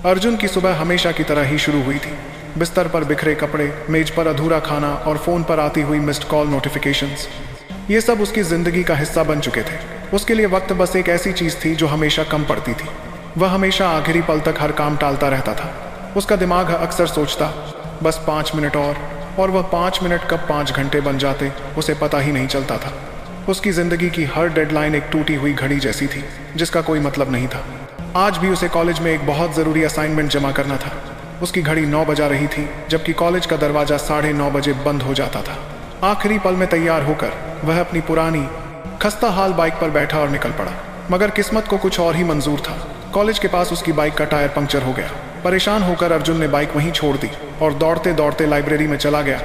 अर्जुन की सुबह हमेशा की तरह ही शुरू हुई थी। बिस्तर पर बिखरे कपड़े, मेज पर अधूरा खाना और फोन पर आती हुई मिस्ड कॉल नोटिफिकेशंस, ये सब उसकी जिंदगी का हिस्सा बन चुके थे। उसके लिए वक्त बस एक ऐसी चीज थी जो हमेशा कम पड़ती थी। वह हमेशा आखिरी पल तक हर काम टालता रहता था। उसका दिमाग अक्सर सोचता, बस 5 मिनट और वह 5 मिनट कब 5 घंटे बन जाते उसे पता ही नहीं चलता था। उसकी जिंदगी की हर डेडलाइन एक टूटी हुई घड़ी जैसी थी जिसका कोई मतलब नहीं था। आज भी उसे कॉलेज में एक बहुत ज़रूरी असाइनमेंट जमा करना था। उसकी घड़ी 9 बजा रही थी जबकि कॉलेज का दरवाज़ा 9:30 बजे बंद हो जाता था। आखिरी पल में तैयार होकर वह अपनी पुरानी खस्ता हाल बाइक पर बैठा और निकल पड़ा। मगर किस्मत को कुछ और ही मंजूर था। कॉलेज के पास उसकी बाइक का टायर पंक्चर हो गया। परेशान होकर अर्जुन ने बाइक वहीं छोड़ दी और दौड़ते दौड़ते लाइब्रेरी में चला गया,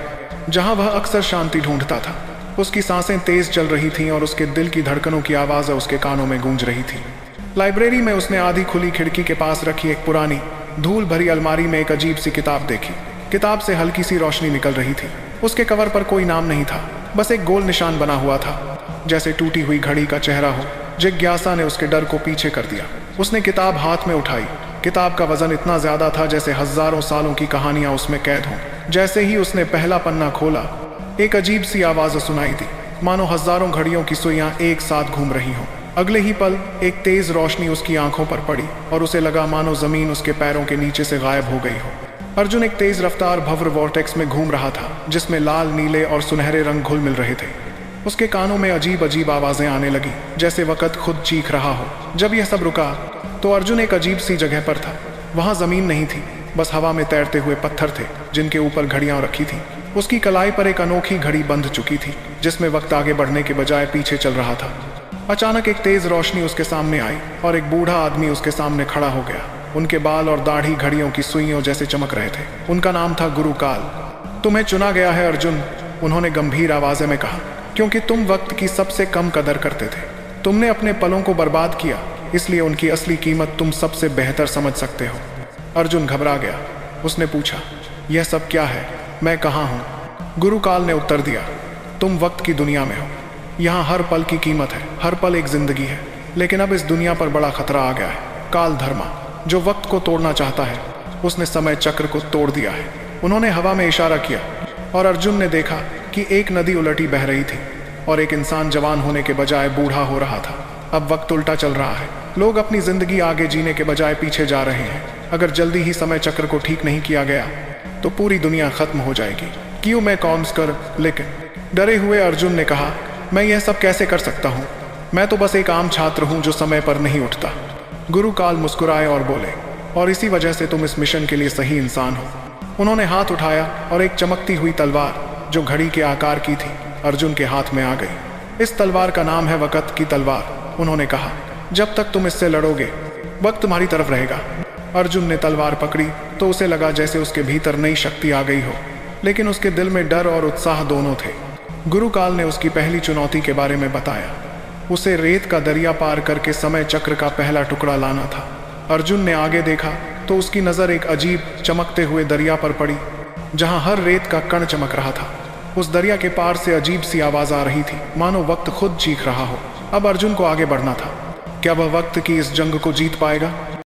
जहां वह अक्सर शांति ढूंढता था। उसकी सांसें तेज चल रही थीं और उसके दिल की धड़कनों की आवाज़ उसके कानों में गूंज रही थी। लाइब्रेरी में उसने आधी खुली खिड़की के पास रखी एक पुरानी धूल भरी अलमारी में एक अजीब सी किताब देखी। किताब से हल्की सी रोशनी निकल रही थी। उसके कवर पर कोई नाम नहीं था, बस एक गोल निशान बना हुआ था, जैसे टूटी हुई घड़ी का चेहरा हो। जिज्ञासा ने उसके डर को पीछे कर दिया। उसने किताब हाथ में उठाई। किताब का वजन इतना ज्यादा था जैसे हजारों सालों की कहानियां उसमें कैद हों। जैसे ही उसने पहला पन्ना खोला, एक अजीब सी आवाज सुनाई दी, मानो हजारों घड़ियों की सुइयां एक साथ घूम रही हों। अगले ही पल एक तेज रोशनी उसकी आंखों पर पड़ी और उसे लगा मानो जमीन उसके पैरों के नीचे से गायब हो गई हो। अर्जुन एक तेज रफ्तार भव्र वॉर्टेक्स में घूम रहा था जिसमें लाल, नीले और सुनहरे रंग घुल मिल रहे थे। उसके कानों में अजीब अजीब आवाजें आने लगी, जैसे वक़्त खुद चीख रहा हो। जब यह सब रुका तो अर्जुन एक अजीब सी जगह पर था। वहां जमीन नहीं थी, बस हवा में तैरते हुए पत्थर थे जिनके ऊपर घड़ियां रखी थी। उसकी कलाई पर एक अनोखी घड़ी बंध चुकी थी जिसमें वक्त आगे बढ़ने के बजाय पीछे चल रहा था। अचानक एक तेज रोशनी उसके सामने आई और एक बूढ़ा आदमी उसके सामने खड़ा हो गया। उनके बाल और दाढ़ी घड़ियों की सुइयों जैसे चमक रहे थे। उनका नाम था गुरु काल। तुम्हें चुना गया है अर्जुन, उन्होंने गंभीर आवाज़ में कहा, क्योंकि तुम वक्त की सबसे कम कदर करते थे। तुमने अपने पलों को बर्बाद किया, इसलिए उनकी असली कीमत तुम सबसे बेहतर समझ सकते हो। अर्जुन घबरा गया। उसने पूछा, यह सब क्या है? मैं कहाँ हूँ? गुरु काल ने उत्तर दिया, तुम वक्त की दुनिया में हो। यहाँ हर पल की कीमत है, हर पल एक जिंदगी है। लेकिन अब इस दुनिया पर बड़ा खतरा आ गया है, काल धर्मा, जो वक्त को तोड़ना चाहता है। उसने समय चक्र को तोड़ दिया है। उन्होंने हवा में इशारा किया और अर्जुन ने देखा कि एक नदी उलटी बह रही थी और एक इंसान जवान होने के बजाय बूढ़ा हो रहा था। अब वक्त उल्टा चल रहा है। लोग अपनी जिंदगी आगे जीने के बजाय पीछे जा रहे हैं। अगर जल्दी ही समय चक्र को ठीक नहीं किया गया तो पूरी दुनिया खत्म हो जाएगी। क्यों मैं कॉम्स कर, लेकिन डरे हुए अर्जुन ने कहा, मैं यह सब कैसे कर सकता हूँ? मैं तो बस एक आम छात्र हूँ जो समय पर नहीं उठता। गुरु काल मुस्कुराए और बोले, और इसी वजह से तुम इस मिशन के लिए सही इंसान हो। उन्होंने हाथ उठाया और एक चमकती हुई तलवार जो घड़ी के आकार की थी अर्जुन के हाथ में आ गई। इस तलवार का नाम है वक़्त की तलवार। उन्होंने कहा, जब तक तुम इससे लड़ोगे वक्त तुम्हारी तरफ रहेगा। अर्जुन ने तलवार पकड़ी तो उसे लगा जैसे उसके भीतर नई शक्ति आ गई हो, लेकिन उसके दिल में डर और उत्साह दोनों थे। गुरु काल ने उसकी पहली चुनौती के बारे में बताया। उसे रेत का दरिया पार करके समय चक्र का पहला टुकड़ा लाना था। अर्जुन ने आगे देखा तो उसकी नज़र एक अजीब चमकते हुए दरिया पर पड़ी जहां हर रेत का कण चमक रहा था। उस दरिया के पार से अजीब सी आवाज़ आ रही थी, मानो वक्त खुद चीख रहा हो। अब अर्जुन को आगे बढ़ना था। क्या वह वक्त की इस जंग को जीत पाएगा?